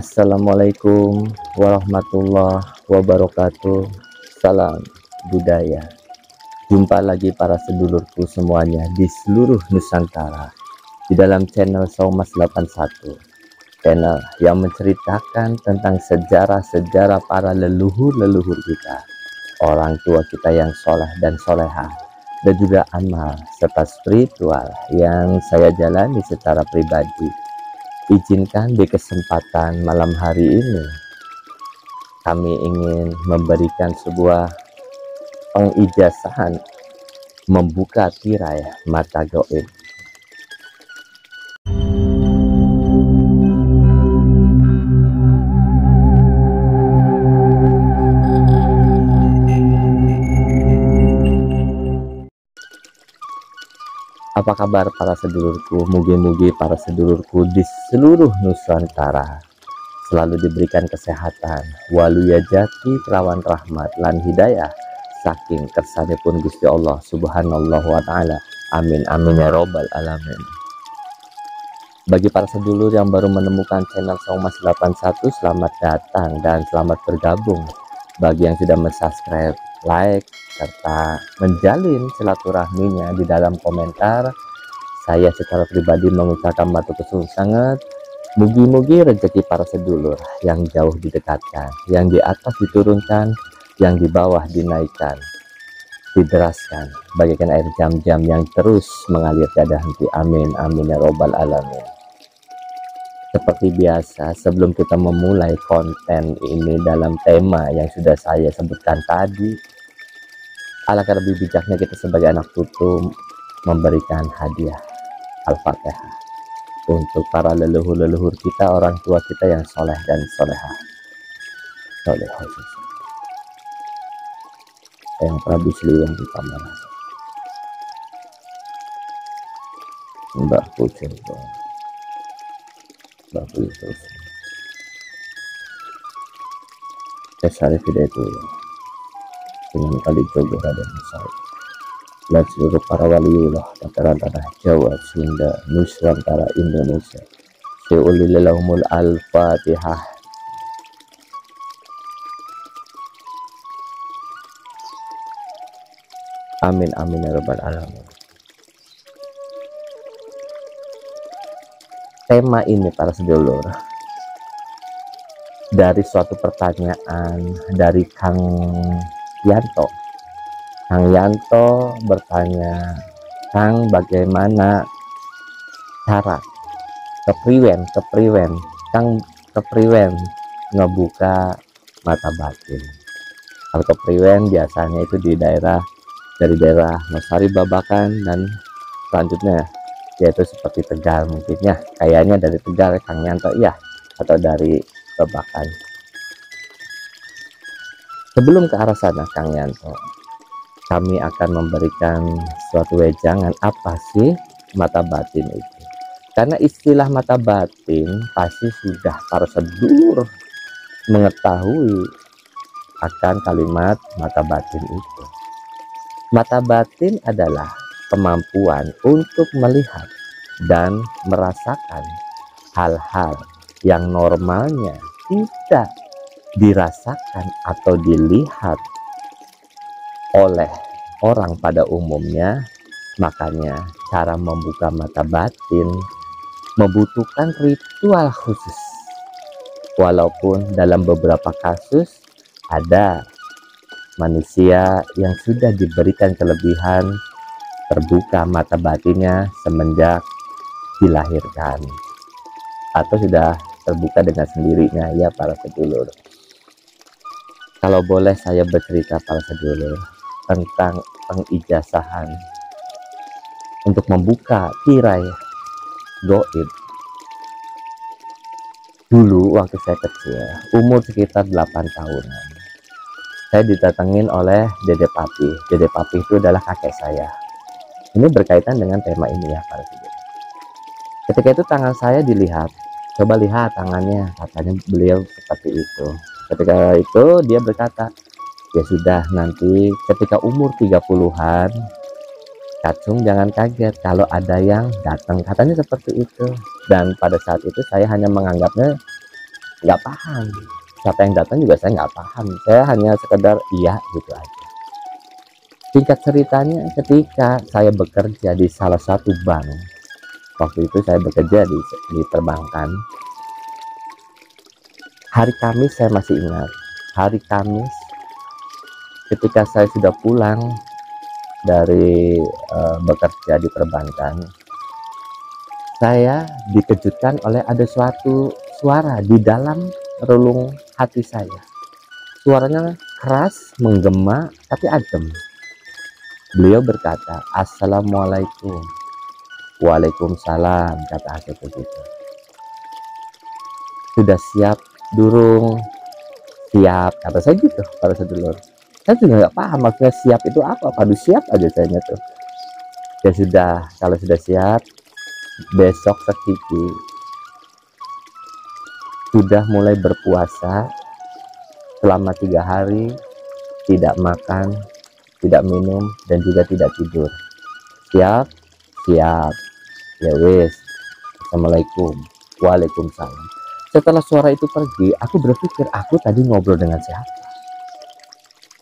Assalamualaikum warahmatullahi wabarakatuh. Salam budaya. Jumpa lagi para sedulurku semuanya di seluruh Nusantara di dalam channel Saumas 81, channel yang menceritakan tentang sejarah-sejarah para leluhur-leluhur kita, orang tua kita yang soleh dan solehah, dan juga amal serta spiritual yang saya jalani secara pribadi. Izinkan di kesempatan malam hari ini kami ingin memberikan sebuah pengijazahan membuka tirai mata gaib. Apa kabar para sedulurku? Mugi-mugi para sedulurku di seluruh Nusantara selalu diberikan kesehatan, waluyajati kelawan rahmat lan hidayah saking kersanipun Gusti Allah Subhanahu wa taala. Amin amin ya robbal alamin. Bagi para sedulur yang baru menemukan channel Saumas 81, selamat datang dan selamat bergabung. Bagi yang sudah subscribe, like, serta menjalin silaturahminya di dalam komentar, saya secara pribadi mengucapkan matur suwun sangat. Mugi-mugi rezeki para sedulur yang jauh didekatkan, yang di atas diturunkan, yang di bawah dinaikkan, dideraskan bagaikan air jam-jam yang terus mengalir tiada henti. Amin amin ya robbal alamin. Seperti biasa, sebelum kita memulai konten ini dalam tema yang sudah saya sebutkan tadi, alangkah lebih bijaknya kita sebagai anak putu memberikan hadiah Al-Fatihah untuk para leluhur-leluhur kita, orang tua kita yang soleh dan solehah. Yang Prabu Sliwang di Pamaras, Mbak Pucil, Mbak Pucil, Kesari Hidayatullah, dengan kali jogo Raden Musaid, dan seluruh para waliullah dataran tanah Jawa, Sunda, Nusantara, Indonesia. Syai'ulillahumul Al-Fatihah. Amin amin ya rabbal alamin. Tema ini para sedulur dari suatu pertanyaan dari Kang Yanto. Kang Yanto bertanya, Kang, bagaimana cara kepriwen Kang, kepriwen ngebuka mata batin? Kalau kepriwen biasanya itu di daerah Nosari Babakan dan selanjutnya yaitu seperti Tegal, mungkin ya, kayaknya dari Tegal Kang Yanto ya, atau dari Babakan. Sebelum ke arah sana Kang Yanto, kami akan memberikan suatu wejangan apa sih mata batin itu. Karena istilah mata batin pasti sudah para sedulur mengetahui akan kalimat mata batin itu. Mata batin adalah kemampuan untuk melihat dan merasakan hal-hal yang normalnya tidak dirasakan atau dilihat oleh orang pada umumnya. Makanya cara membuka mata batin membutuhkan ritual khusus. Walaupun dalam beberapa kasus ada manusia yang sudah diberikan kelebihan terbuka mata batinnya semenjak dilahirkan atau sudah terbuka dengan sendirinya ya para sedulur. Kalau boleh saya bercerita para sedulur tentang pengijazahan untuk membuka tirai gaib. Dulu waktu saya kecil, umur sekitar 8 tahunan, saya didatengin oleh Dede Papi. Dede Papi itu adalah kakek saya. Ini berkaitan dengan tema ini ya para sedulur. Ketika itu tangan saya dilihat, coba lihat tangannya, katanya beliau seperti itu. Ketika itu dia berkata, ya sudah, nanti ketika umur 30-an Kacung jangan kaget kalau ada yang datang, katanya seperti itu. Dan pada saat itu saya hanya menganggapnya nggak paham. Siapa yang datang juga saya nggak paham. Saya hanya sekedar iya gitu aja. Singkat ceritanya, ketika saya bekerja di salah satu bank, waktu itu saya bekerja di perbankan. Hari Kamis saya masih ingat. Hari Kamis ketika saya sudah pulang dari bekerja di perbankan, saya dikejutkan oleh ada suatu suara di dalam relung hati saya. Suaranya keras, menggema, tapi adem. Beliau berkata, "Assalamualaikum." "Waalaikumsalam," kata aku begitu. "Sudah siap durung?" "Siap," kata saya gitu para sedulur. Saya juga nggak paham maksudnya siap itu apa. Padu siap aja saya tuh. Ya sudah, kalau sudah siap, besok sekiki sudah mulai berpuasa selama 3 hari, tidak makan, tidak minum, dan juga tidak tidur. Siap? Siap. Ya wis. Assalamualaikum. Waalaikumsalam. Setelah suara itu pergi, aku berpikir aku tadi ngobrol dengan siapa.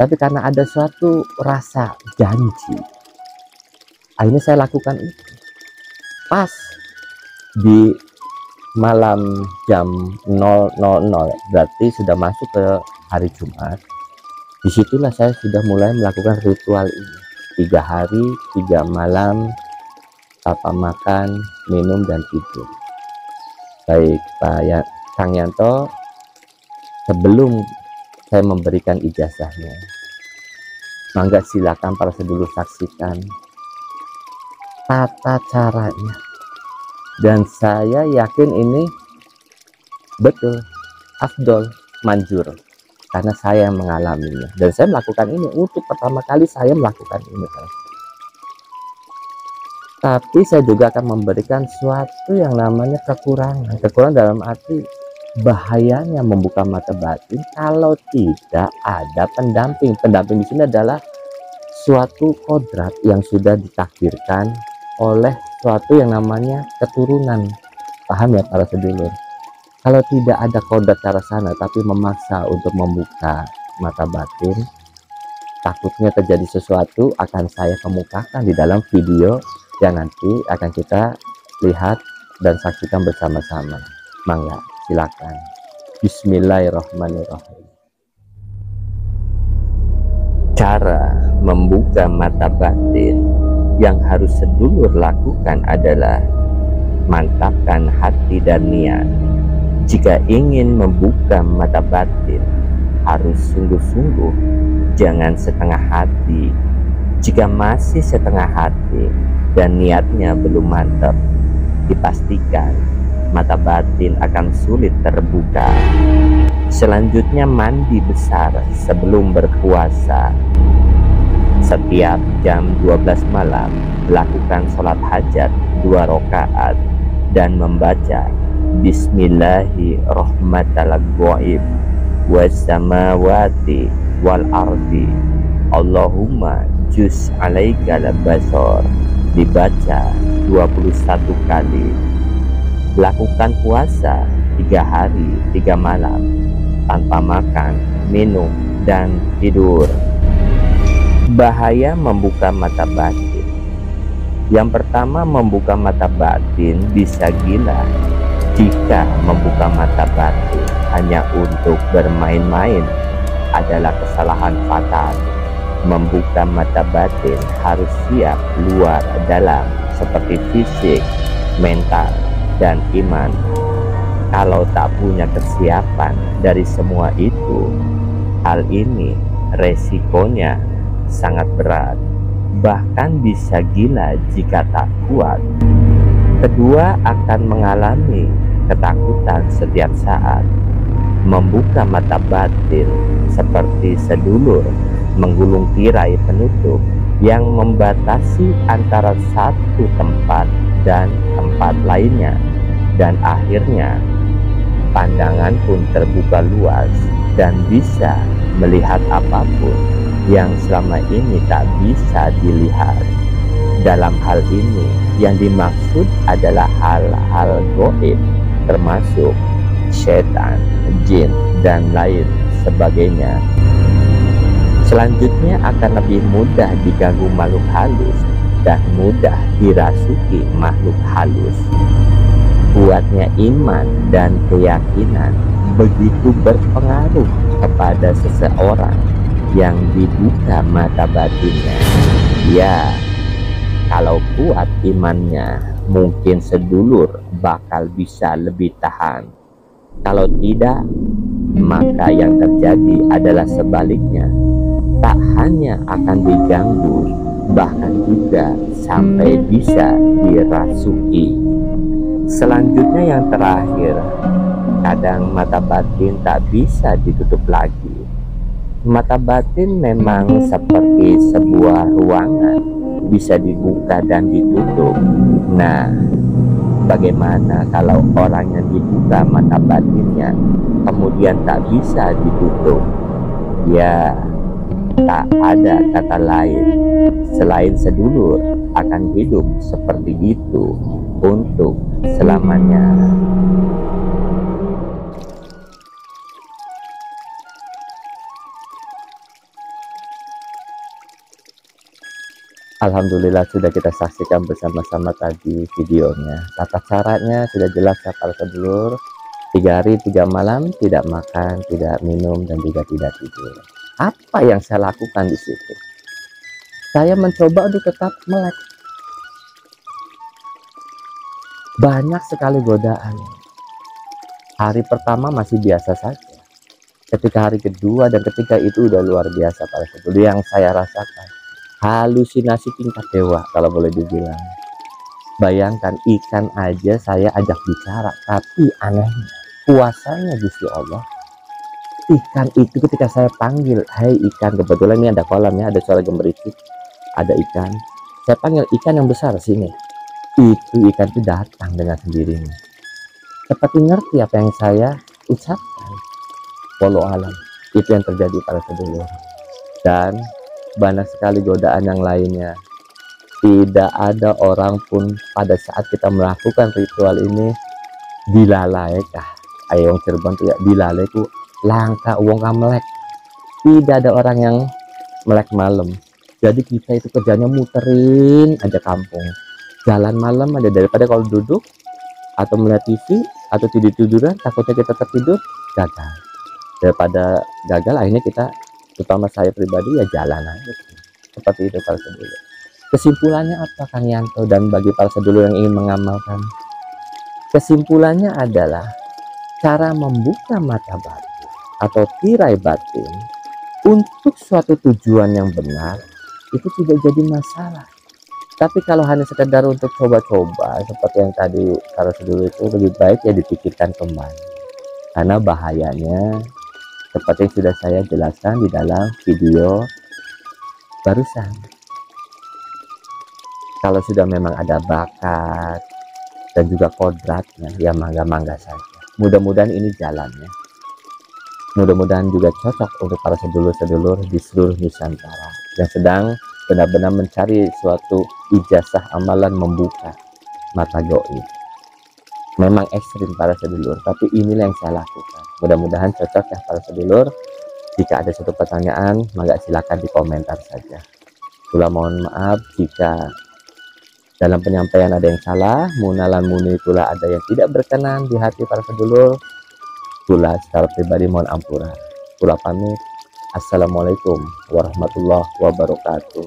Tapi karena ada suatu rasa janji, akhirnya saya lakukan itu. Pas di malam jam 0.00, berarti sudah masuk ke hari Jumat. Disitulah saya sudah mulai melakukan ritual ini. 3 hari 3 malam tanpa makan, minum, dan tidur. Baik Pak Kang Yanto, sebelum saya memberikan ijazahnya, mangga silakan para sedulur saksikan tata caranya. Dan saya yakin ini betul, afdol, manjur, karena saya yang mengalaminya. Dan saya melakukan ini untuk pertama kali saya melakukan ini. Tapi saya juga akan memberikan suatu yang namanya kekurangan. Kekurangan dalam arti bahayanya membuka mata batin kalau tidak ada pendamping. Pendamping di sini adalah suatu kodrat yang sudah ditakdirkan oleh suatu yang namanya keturunan. Paham ya para sedulur? Kalau tidak ada kodrat ke arah sana tapi memaksa untuk membuka mata batin, takutnya terjadi sesuatu akan saya kemukakan di dalam video yang nanti akan kita lihat dan saksikan bersama-sama. Mangga silakan. Bismillahirrahmanirrahim. Cara membuka mata batin yang harus sedulur lakukan adalah mantapkan hati dan niat. Jika ingin membuka mata batin, harus sungguh-sungguh, jangan setengah hati. Jika masih setengah hati dan niatnya belum mantap, dipastikan mata batin akan sulit terbuka. Selanjutnya, mandi besar sebelum berpuasa. Setiap jam 12 malam lakukan sholat hajat 2 rakaat dan membaca Bismillahirrahmanirrahim wassamawati wal ardi Allahumma juz alaikal basor, dibaca 21 kali. Lakukan puasa 3 hari 3 malam tanpa makan, minum, dan tidur. Bahaya membuka mata batin. Yang pertama, membuka mata batin bisa gila. Jika membuka mata batin hanya untuk bermain-main adalah kesalahan fatal. Membuka mata batin harus siap luar dalam, seperti fisik, mental, dan iman. Kalau tak punya kesiapan dari semua itu, hal ini resikonya sangat berat, bahkan bisa gila jika tak kuat. Kedua, akan mengalami ketakutan setiap saat. Membuka mata batin seperti sedulur menggulung tirai penutup yang membatasi antara satu tempat dan tempat lainnya, dan akhirnya pandangan pun terbuka luas dan bisa melihat apapun yang selama ini tak bisa dilihat. Dalam hal ini yang dimaksud adalah hal-hal gaib, termasuk setan, jin, dan lain sebagainya. Selanjutnya akan lebih mudah diganggu makhluk halus dan mudah dirasuki makhluk halus. Kuatnya iman dan keyakinan begitu berpengaruh kepada seseorang yang dibuka mata batinnya. Ya, kalau kuat imannya, mungkin sedulur bakal bisa lebih tahan. Kalau tidak, maka yang terjadi adalah sebaliknya. Tak hanya akan diganggu, bahkan juga sampai bisa dirasuki. Selanjutnya yang terakhir, kadang mata batin tak bisa ditutup lagi. Mata batin memang seperti sebuah ruangan, bisa dibuka dan ditutup. Nah, bagaimana kalau orang yang dibuka mata batinnya kemudian tak bisa ditutup? Ya, tak ada kata lain selain sedulur akan hidup seperti itu untuk selamanya. Alhamdulillah sudah kita saksikan bersama-sama tadi videonya. Tata caranya sudah jelas ya para sedulur. 3 hari 3 malam tidak makan, tidak minum, dan juga tidak tidur. Apa yang saya lakukan di situ? Saya mencoba untuk tetap melek. Banyak sekali godaan. Hari pertama masih biasa saja. Ketika hari kedua dan ketiga itu udah luar biasa para sedulur yang saya rasakan. Halusinasi tingkat dewa kalau boleh dibilang. Bayangkan ikan aja saya ajak bicara, tapi anehnya kuasanya Gusti Allah. Ikan itu ketika saya panggil, "Hai ikan," kebetulan ini ada kolamnya, ada suara gemericik, ada ikan. Saya panggil, "Ikan yang besar sini." Itu ikan itu datang dengan sendirinya. Seperti ngerti apa yang saya ucapkan. Wallahu alam. Itu yang terjadi para sedulur. Dan banyak sekali godaan yang lainnya. Tidak ada orang pun pada saat kita melakukan ritual ini dilalai kah? Ayo wong Cirebon tuh ya, dilalai ku langka wong melek. Tidak ada orang yang melek malam. Jadi kita itu kerjanya muterin aja kampung. Jalan malam ada, daripada kalau duduk atau melihat TV atau tidur-tiduran takutnya kita tertidur, gagal. Daripada gagal akhirnya kita, terutama saya pribadi, ya jalan aja. Seperti itu para sedulur. Kesimpulannya apa Kang Yanto dan bagi para sedulur yang ingin mengamalkan? Kesimpulannya adalah cara membuka mata batin atau tirai batin untuk suatu tujuan yang benar itu tidak jadi masalah. Tapi kalau hanya sekedar untuk coba-coba seperti yang tadi para sedulur, itu lebih baik ya dipikirkan kembali. Karena bahayanya seperti yang sudah saya jelaskan di dalam video barusan. Kalau sudah memang ada bakat dan juga kodratnya, ya mangga-mangga saja. Mudah-mudahan ini jalannya. Mudah-mudahan juga cocok untuk para sedulur-sedulur di seluruh Nusantara yang sedang benar-benar mencari suatu ijazah amalan membuka mata gaib. Memang ekstrim para sedulur, tapi inilah yang saya lakukan. Mudah-mudahan cocok ya para sedulur. Jika ada satu pertanyaan, maka silakan di komentar saja. Pula mohon maaf jika dalam penyampaian ada yang salah, munalan muni pula ada yang tidak berkenan di hati para sedulur. Pula secara pribadi mohon ampura. Pula pamit. Assalamualaikum warahmatullahi wabarakatuh.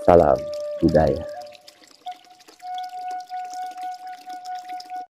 Salam budaya.